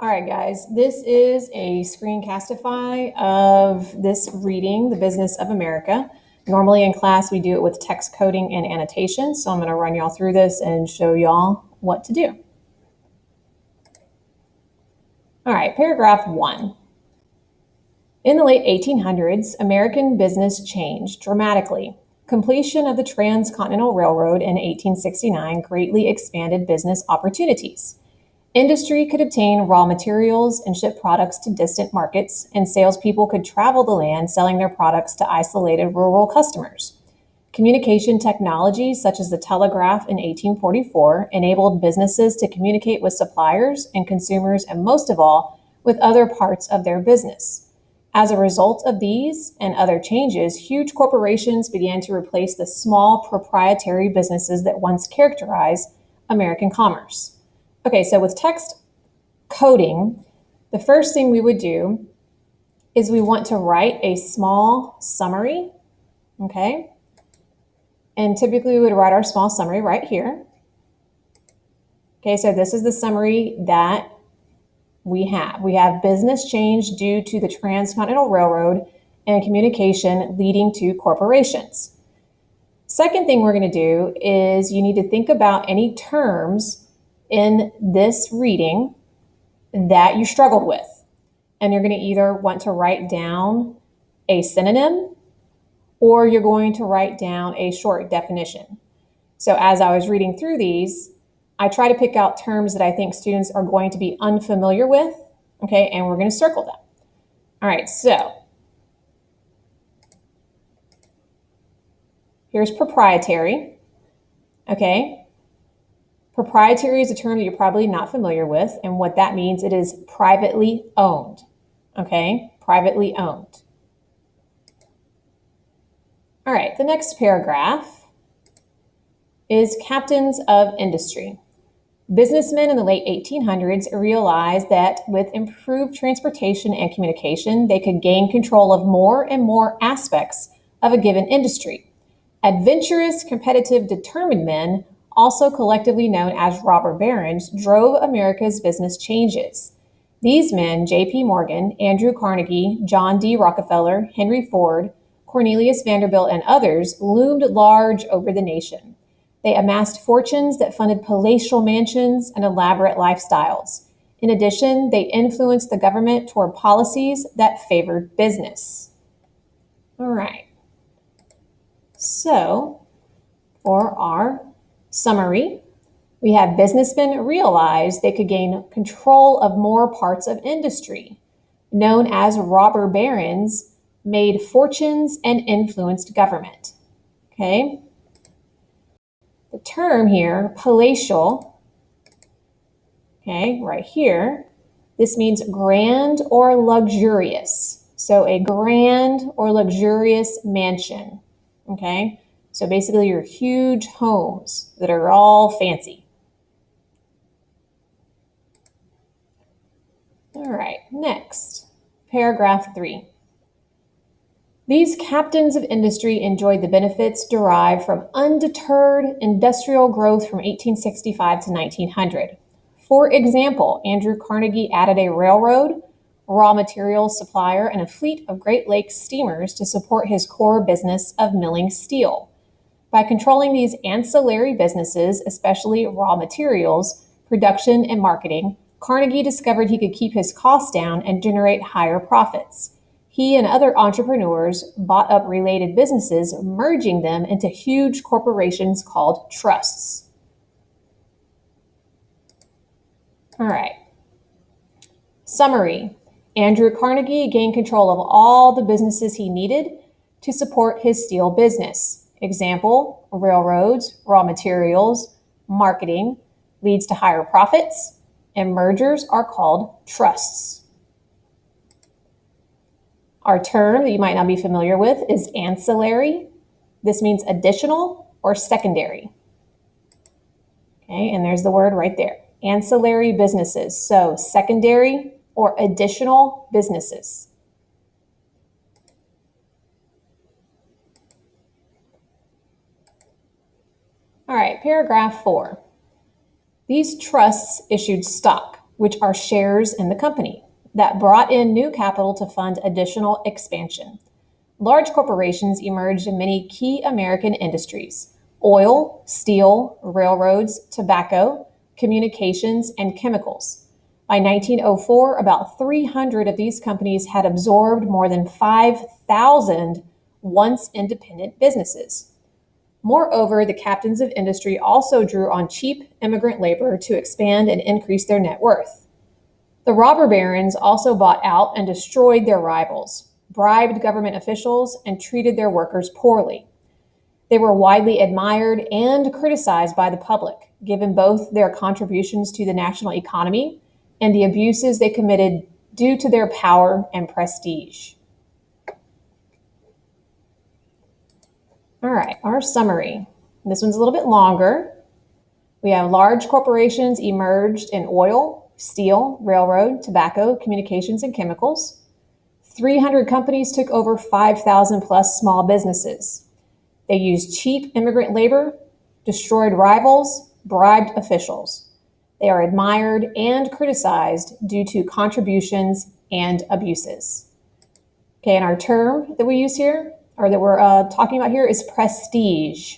All right, guys, this is a screencastify of this reading, The Business of America. Normally in class, we do it with text coding and annotation, so I'm going to run y'all through this and show y'all what to do. All right, paragraph 1. In the late 1800s, American business changed dramatically. Completion of the Transcontinental Railroad in 1869 greatly expanded business opportunities. Industry could obtain raw materials and ship products to distant markets, and salespeople could travel the land selling their products to isolated rural customers. Communication technology, such as the telegraph in 1844, enabled businesses to communicate with suppliers and consumers, and most of all, with other parts of their business. As a result of these and other changes, huge corporations began to replace the small proprietary businesses that once characterized American commerce. Okay, so with text coding, the first thing we would do is we want to write a small summary, okay? And typically we would write our small summary right here. Okay, so this is the summary that we have. We have business change due to the Transcontinental Railroad and communication leading to corporations. Second thing we're going to do is you need to think about any terms in this reading that you struggled with. And you're going to either want to write down a synonym or you're going to write down a short definition. So as I was reading through these, I try to pick out terms that I think students are going to be unfamiliar with, okay, and we're going to circle them. All right, so here's proprietary, okay? Proprietary is a term that you're probably not familiar with, and what that means, it is privately owned, okay? Privately owned. All right, the next paragraph is captains of industry. Businessmen in the late 1800s realized that with improved transportation and communication, they could gain control of more and more aspects of a given industry. Adventurous, competitive, determined men, also collectively known as robber barons, drove America's business changes. These men, J.P. Morgan, Andrew Carnegie, John D. Rockefeller, Henry Ford, Cornelius Vanderbilt, and others, loomed large over the nation. They amassed fortunes that funded palatial mansions and elaborate lifestyles. In addition, they influenced the government toward policies that favored business. All right. So, for our summary, we have businessmen realized they could gain control of more parts of industry. Known as robber barons, made fortunes and influenced government. Okay? The term here, palatial, okay, right here, this means grand or luxurious. So a grand or luxurious mansion, okay? So basically your huge homes that are all fancy. All right, next, paragraph 3. These captains of industry enjoyed the benefits derived from undeterred industrial growth from 1865 to 1900. For example, Andrew Carnegie added a railroad, raw materials supplier, and a fleet of Great Lakes steamers to support his core business of milling steel. By controlling these ancillary businesses, especially raw materials, production, and marketing, Carnegie discovered he could keep his costs down and generate higher profits. He and other entrepreneurs bought up related businesses, merging them into huge corporations called trusts. All right. Summary. Andrew Carnegie gained control of all the businesses he needed to support his steel business. Example, railroads, raw materials, marketing leads to higher profits, and mergers are called trusts. Our term that you might not be familiar with is ancillary. This means additional or secondary. Okay, and there's the word right there. Ancillary businesses. So secondary or additional businesses. All right, paragraph 4. These trusts issued stock. which are shares in the company that brought in new capital to fund additional expansion. Large corporations emerged in many key American industries: oil, steel, railroads, tobacco, communications, and chemicals. By 1904, about 300 of these companies had absorbed more than 5,000 once independent businesses. Moreover, the captains of industry also drew on cheap immigrant labor to expand and increase their net worth. The robber barons also bought out and destroyed their rivals, bribed government officials, and treated their workers poorly. They were widely admired and criticized by the public, given both their contributions to the national economy and the abuses they committed due to their power and prestige. All right, our summary. This one's a little bit longer. We have large corporations emerged in oil, steel, railroad, tobacco, communications, and chemicals. 300 companies took over 5,000 plus small businesses. They used cheap immigrant labor, destroyed rivals, bribed officials. They are admired and criticized due to contributions and abuses. Okay, and our term that we use here, or that we're talking about here, is prestige.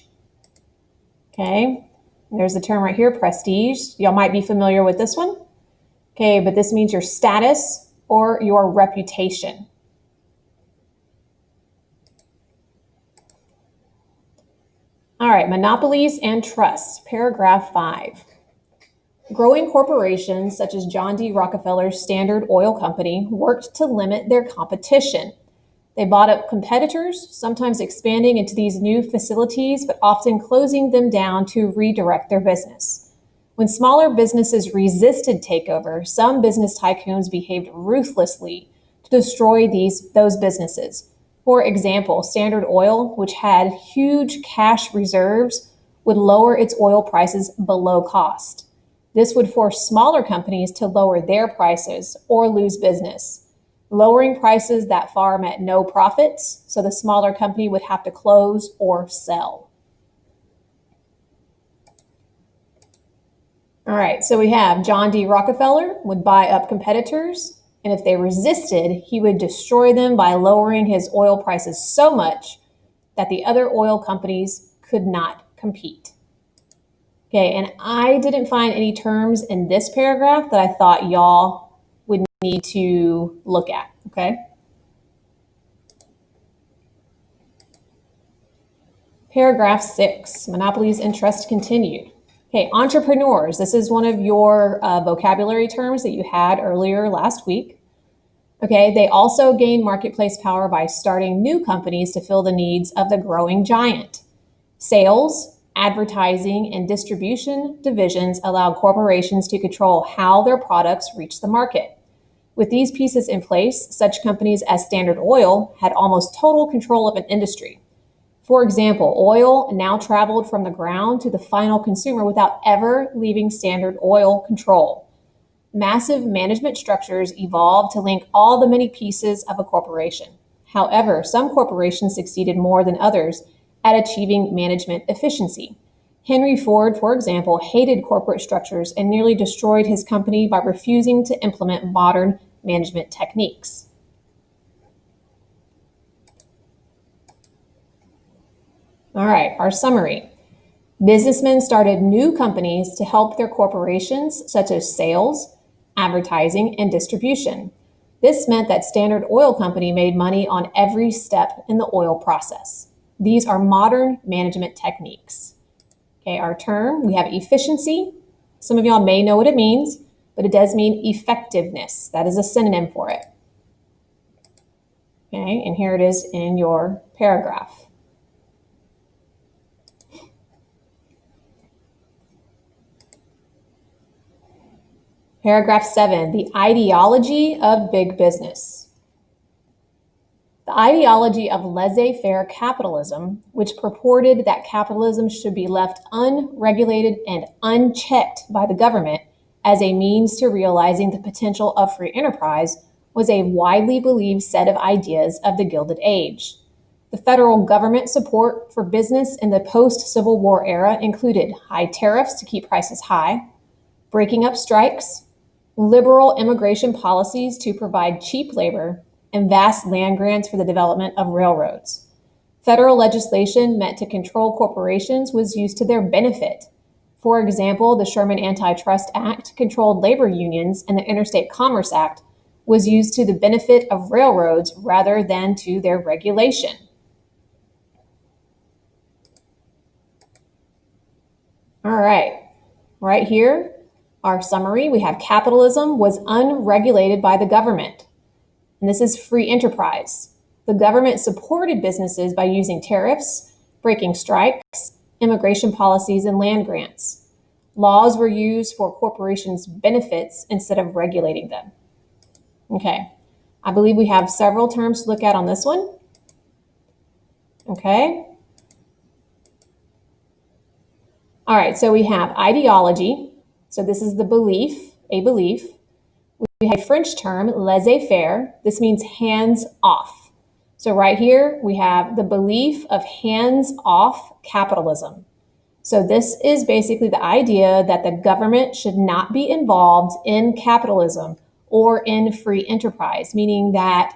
Okay, there's the term right here, prestige. Y'all might be familiar with this one. Okay, but this means your status or your reputation. All right, monopolies and trusts, paragraph 5. Growing corporations such as John D. Rockefeller's Standard Oil Company worked to limit their competition. They bought up competitors, sometimes expanding into these new facilities, but often closing them down to redirect their business. When smaller businesses resisted takeover, some business tycoons behaved ruthlessly to destroy those businesses. For example, Standard Oil, which had huge cash reserves, would lower its oil prices below cost. This would force smaller companies to lower their prices or lose business. Lowering prices that far meant no profits, so the smaller company would have to close or sell. All right, so we have John D. Rockefeller would buy up competitors, and if they resisted, he would destroy them by lowering his oil prices so much that the other oil companies could not compete. Okay, and I didn't find any terms in this paragraph that I thought y'all would need to look at, okay? Paragraph 6, monopolies and trust continued. Okay, entrepreneurs. This is one of your vocabulary terms that you had earlier last week. Okay, they also gain marketplace power by starting new companies to fill the needs of the growing giant. Sales, advertising, and distribution divisions allow corporations to control how their products reach the market. With these pieces in place, such companies as Standard Oil had almost total control of an industry. For example, oil now traveled from the ground to the final consumer without ever leaving Standard Oil control. Massive management structures evolved to link all the many pieces of a corporation. However, some corporations succeeded more than others at achieving management efficiency. Henry Ford, for example, hated corporate structures and nearly destroyed his company by refusing to implement modern management techniques. All right, our summary. Businessmen started new companies to help their corporations, such as sales, advertising, and distribution. This meant that Standard Oil Company made money on every step in the oil process. These are modern management techniques. Okay, our term, we have efficiency. Some of y'all may know what it means, but it does mean effectiveness. That is a synonym for it. Okay, and here it is in your paragraph. Paragraph 7, the ideology of big business. The ideology of laissez-faire capitalism, which purported that capitalism should be left unregulated and unchecked by the government as a means to realizing the potential of free enterprise, was a widely believed set of ideas of the Gilded Age. The federal government support for business in the post-Civil War era included high tariffs to keep prices high, breaking up strikes, liberal immigration policies to provide cheap labor, and vast land grants for the development of railroads. Federal legislation meant to control corporations was used to their benefit. For example, the Sherman Antitrust Act controlled labor unions, and the Interstate Commerce Act was used to the benefit of railroads rather than to their regulation. All right here, our summary, we have capitalism was unregulated by the government, and this is free enterprise. The government supported businesses by using tariffs, breaking strikes, immigration policies, and land grants. Laws were used for corporations' benefits instead of regulating them. Okay, I believe we have several terms to look at on this one. Okay. All right, so we have ideology. So this is the belief, a belief. We have a French term, laissez-faire. This means hands off. So right here, we have the belief of hands-off capitalism. So this is basically the idea that the government should not be involved in capitalism or in free enterprise, meaning that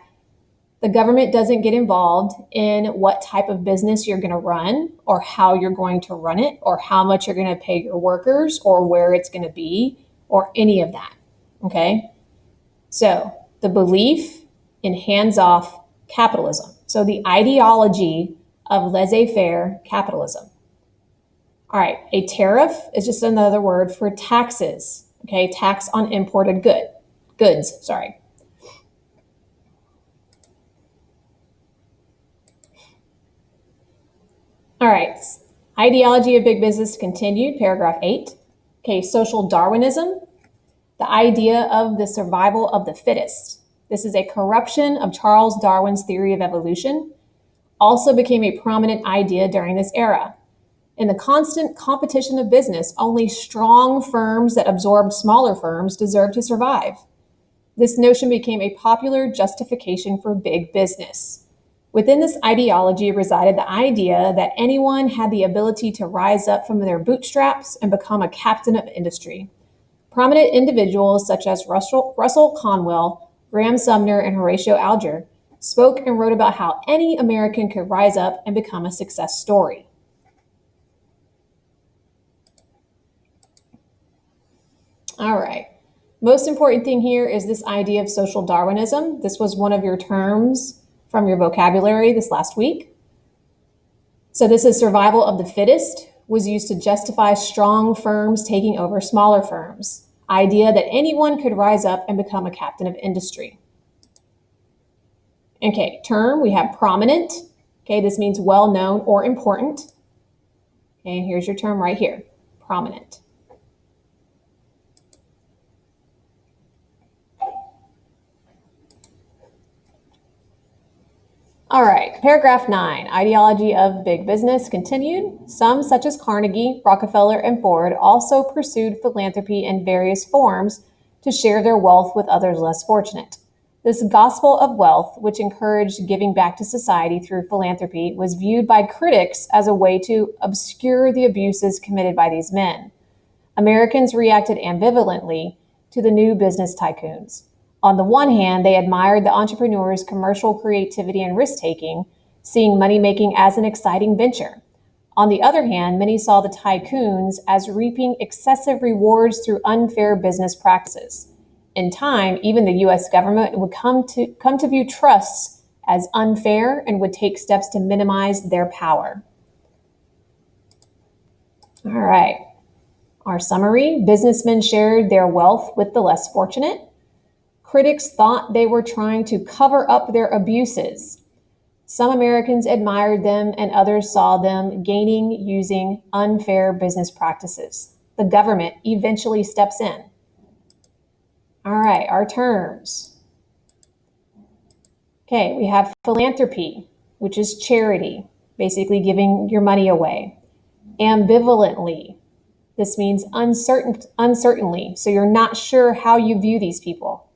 the government doesn't get involved in what type of business you're going to run or how you're going to run it or how much you're going to pay your workers or where it's going to be or any of that. Okay? So the belief in hands-off capitalism. So the ideology of laissez-faire capitalism. All right, a tariff is just another word for taxes. Okay, tax on imported goods. Sorry. All right, ideology of big business continued, paragraph 8. Okay, social Darwinism, the idea of the survival of the fittest. This is a corruption of Charles Darwin's theory of evolution, also became a prominent idea during this era. In the constant competition of business, only strong firms that absorbed smaller firms deserved to survive. This notion became a popular justification for big business. Within this ideology resided the idea that anyone had the ability to rise up from their bootstraps and become a captain of industry. Prominent individuals such as Russell Conwell, Graham Sumner, and Horatio Alger spoke and wrote about how any American could rise up and become a success story. All right. Most important thing here is this idea of social Darwinism. This was one of your terms from your vocabulary this last week. So this is survival of the fittest, was used to justify strong firms taking over smaller firms. Idea that anyone could rise up and become a captain of industry. Okay, term, we have prominent. Okay, this means well-known or important. Okay, here's your term right here, prominent. All right, paragraph 9, ideology of big business continued. Some, such as Carnegie, Rockefeller, and Ford, also pursued philanthropy in various forms to share their wealth with others less fortunate. This gospel of wealth, which encouraged giving back to society through philanthropy, was viewed by critics as a way to obscure the abuses committed by these men. Americans reacted ambivalently to the new business tycoons. On the one hand, they admired the entrepreneurs' commercial creativity and risk-taking, seeing money-making as an exciting venture. On the other hand, many saw the tycoons as reaping excessive rewards through unfair business practices. In time, even the U.S. government would come to view trusts as unfair and would take steps to minimize their power. All right. Our summary, businessmen shared their wealth with the less fortunate. Critics thought they were trying to cover up their abuses. Some Americans admired them and others saw them gaining using unfair business practices. The government eventually steps in. All right, our terms. Okay, we have philanthropy, which is charity, basically giving your money away. Ambivalently, this means uncertainly, so you're not sure how you view these people.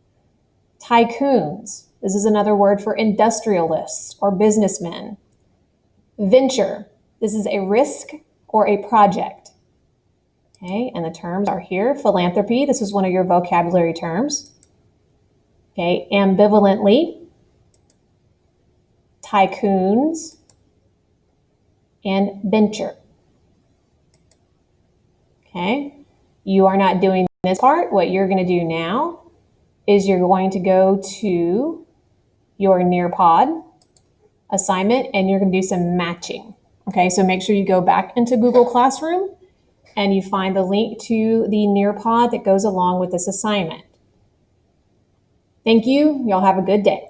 Tycoons, this is another word for industrialists or businessmen. Venture, this is a risk or a project. Okay, and the terms are here. Philanthropy, this is one of your vocabulary terms. Okay, ambivalently, tycoons, and venture. Okay, you are not doing this part. What you're going to do now is you're going to go to your Nearpod assignment and you're going to do some matching. Okay, so make sure you go back into Google Classroom and you find the link to the Nearpod that goes along with this assignment. Thank you. Y'all have a good day.